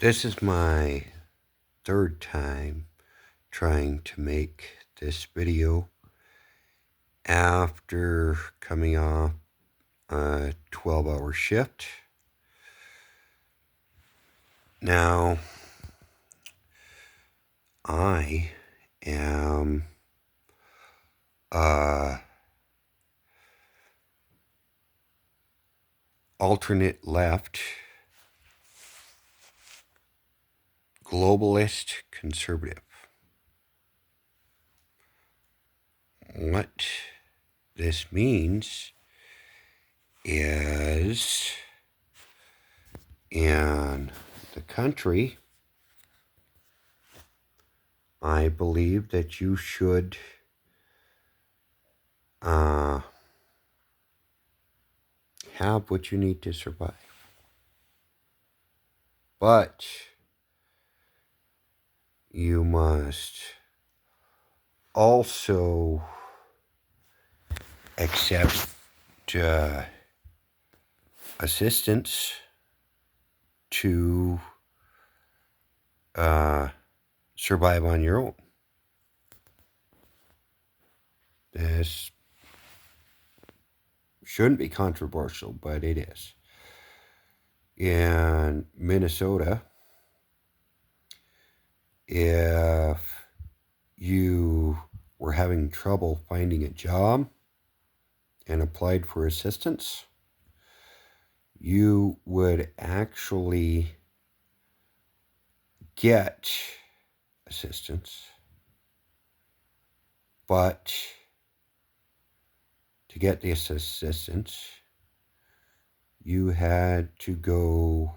This is my third time trying to make this video after coming off a 12-hour shift. Now, I am a alternate left globalist conservative. What this means is in the country, I believe that you should have what you need to survive. But you must also accept assistance to survive on your own. This shouldn't be controversial, but it is. In Minnesota, if you were having trouble finding a job and applied for assistance, you would actually get assistance, but to get this assistance, you had to go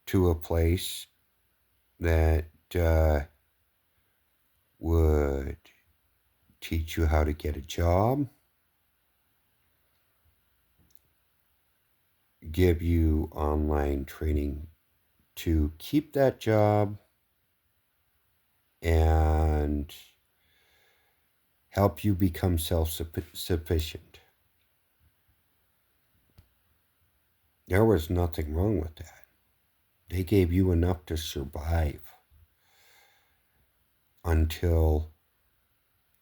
to a place that would teach you how to get a job, give you online training to keep that job, and help you become self-sufficient. There was nothing wrong with that. They gave you enough to survive until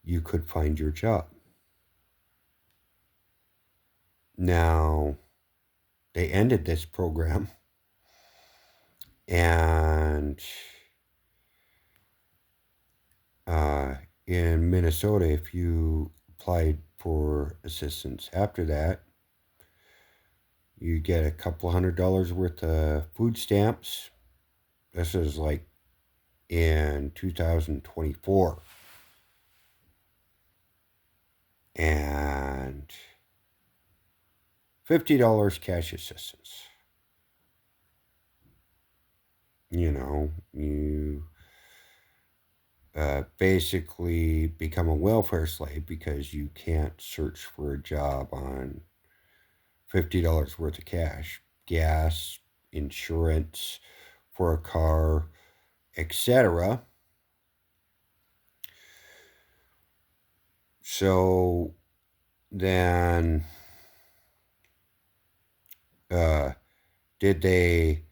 you could find your job. Now, they ended this program, and in Minnesota, if you applied for assistance after that, you get a couple $100 worth of food stamps. This is like in 2024. And $50 cash assistance. You know, you basically become a welfare slave because you can't search for a job on $50 worth of cash, gas, insurance for a car, etc. So then, did they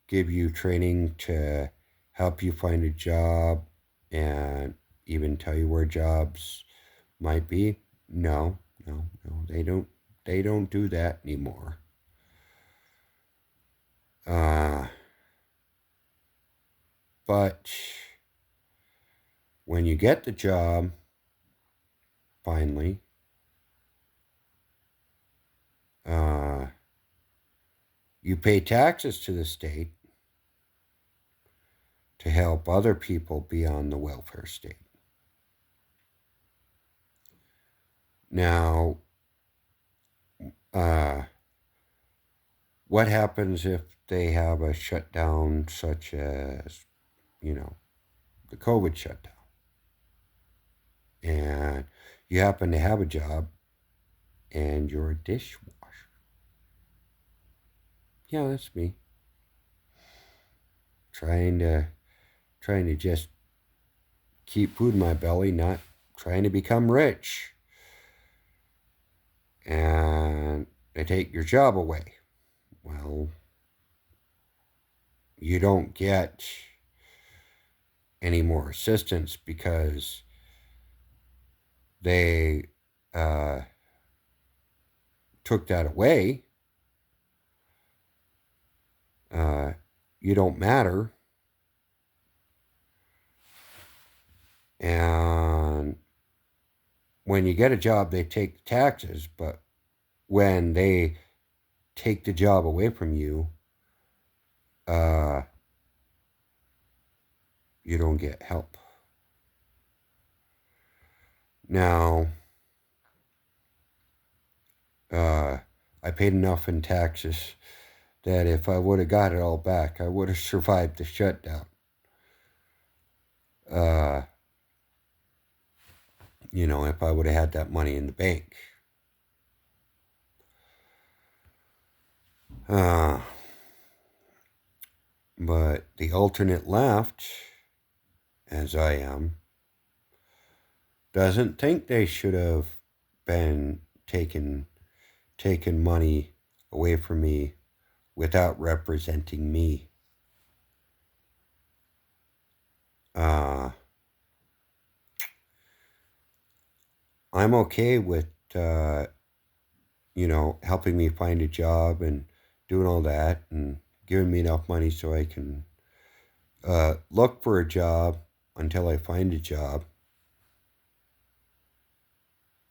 give you training to help you find a job and even tell you where jobs might be? No, they don't. They don't do that anymore. But when you get the job, finally, you pay taxes to the state to help other people be on the welfare state. Now, what happens if they have a shutdown such as, the COVID shutdown, and you happen to have a job and you're a dishwasher? Yeah, that's me. Trying to just keep food in my belly, not trying to become rich. And they take your job away. Well, you don't get any more assistance because they took that away. Uh, you don't matter. And when you get a job, they take taxes, but when they take the job away from you, uh, you don't get help. Now, I paid enough in taxes that if I would have got it all back, I would have survived the shutdown. Uh, if I would have had that money in the bank. Uh, but the alternate left, as I am, doesn't think they should have been taken money away from me without representing me. Uh, I'm okay with, helping me find a job and doing all that and giving me enough money so I can look for a job until I find a job.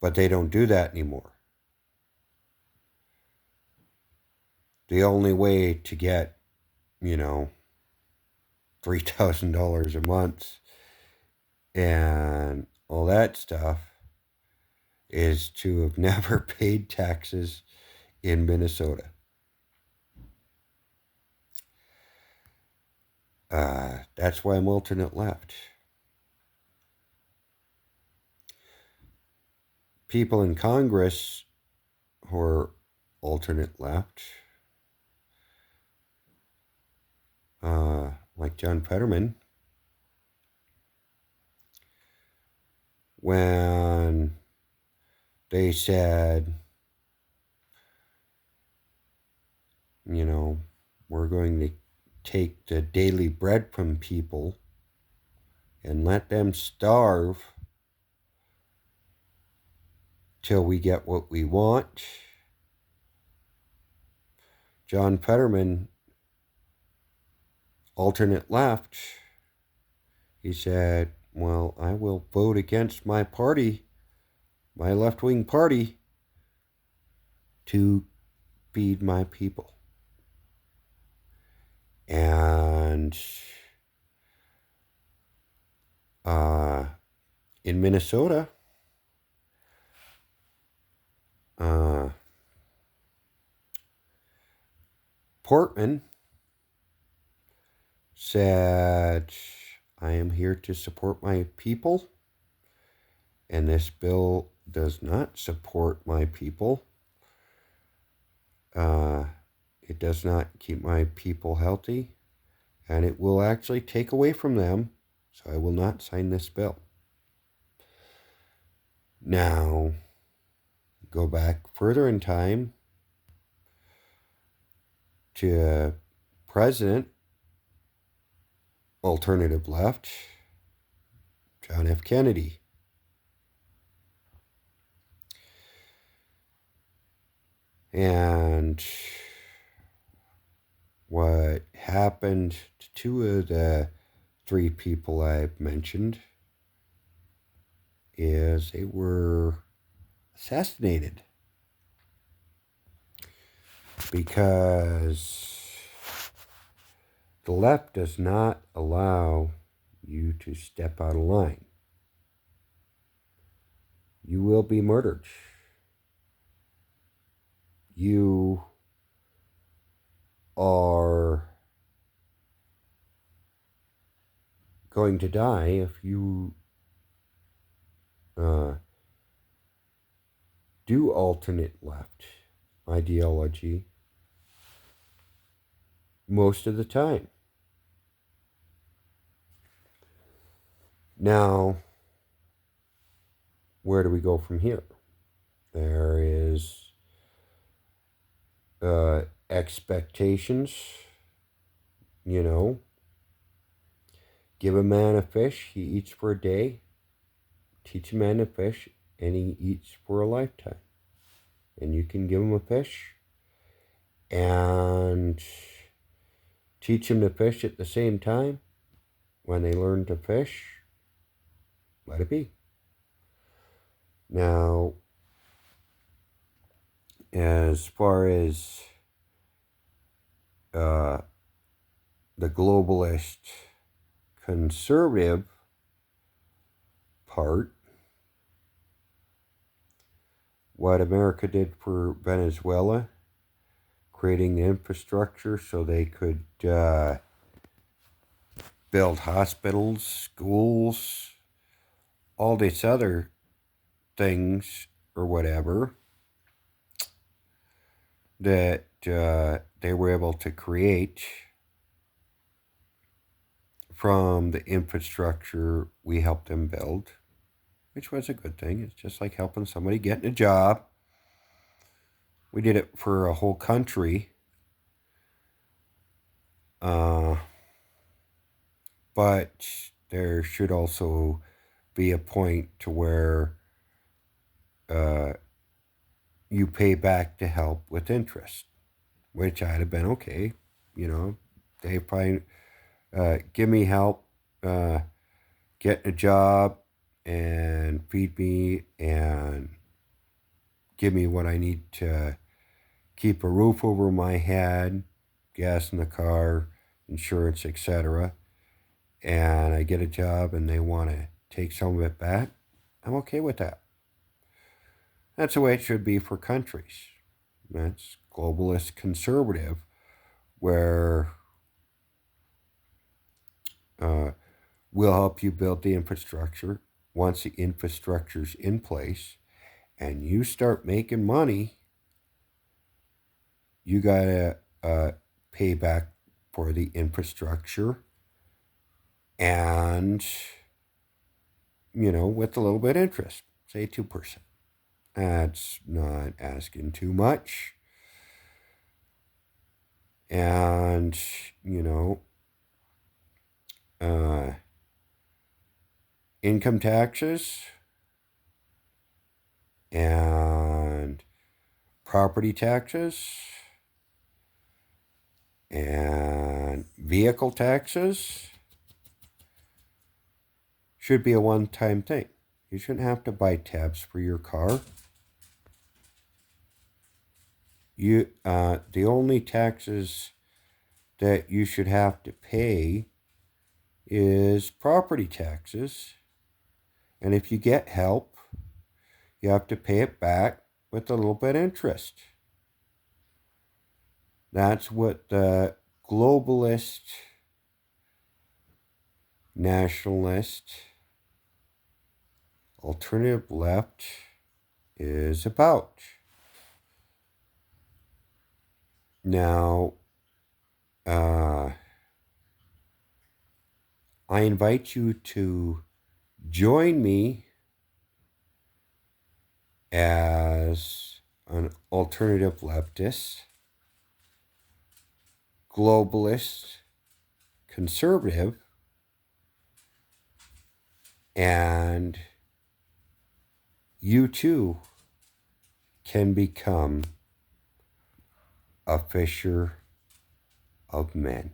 But they don't do that anymore. The only way to get, $3,000 a month and all that stuff is to have never paid taxes in Minnesota. That's why I'm alternate left. People in Congress who are alternate left, like John Fetterman, when they said, we're going to take the daily bread from people and let them starve till we get what we want. John Fetterman, alternate left, he said, well, I will vote against my party, my left-wing party, to feed my people. And in Minnesota, Portman said, I am here to support my people, and this bill does not support my people. It does not keep my people healthy, and it will actually take away from them, so I will not sign this bill. Now, go back further in time to President, alternative left, John F. Kennedy. And what happened to two of the three people I've mentioned is they were assassinated because the left does not allow you to step out of line. You will be murdered. You are going to die if you do alternate left ideology most of the time. Now, where do we go from here? There is expectations You know, give a man a fish, he eats for a day. Teach a man to fish, and he eats for a lifetime. And you can give him a fish and teach him to fish at the same time. When they learn to fish, let it be. Now, as far as uh, the globalist conservative part, what America did for Venezuela, creating the infrastructure so they could build hospitals, schools, all these other things or whatever that they were able to create from the infrastructure we helped them build, which was a good thing. It's just like helping somebody get a job. We did it for a whole country. Uh, but there should also be a point to where uh, you pay back the help with interest, which I'd have been okay. You know, they probably give me help, get a job, and feed me and give me what I need to keep a roof over my head, gas in the car, insurance, etc. And I get a job and they want to take some of it back. I'm okay with that. That's the way it should be for countries. That's globalist conservative, where uh, we'll help you build the infrastructure. Once the infrastructure's in place and you start making money, you gotta pay back for the infrastructure, and with a little bit of interest, say 2%. That's not asking too much. And uh, income taxes and property taxes and vehicle taxes should be a one-time thing. You shouldn't have to buy tabs for your car. The only taxes that you should have to pay is property taxes. And if you get help, you have to pay it back with a little bit of interest. That's what the globalist, nationalist, alternative left is about. Now, I invite you to join me as an alternative leftist, globalist, conservative, and you too can become a fisher of men.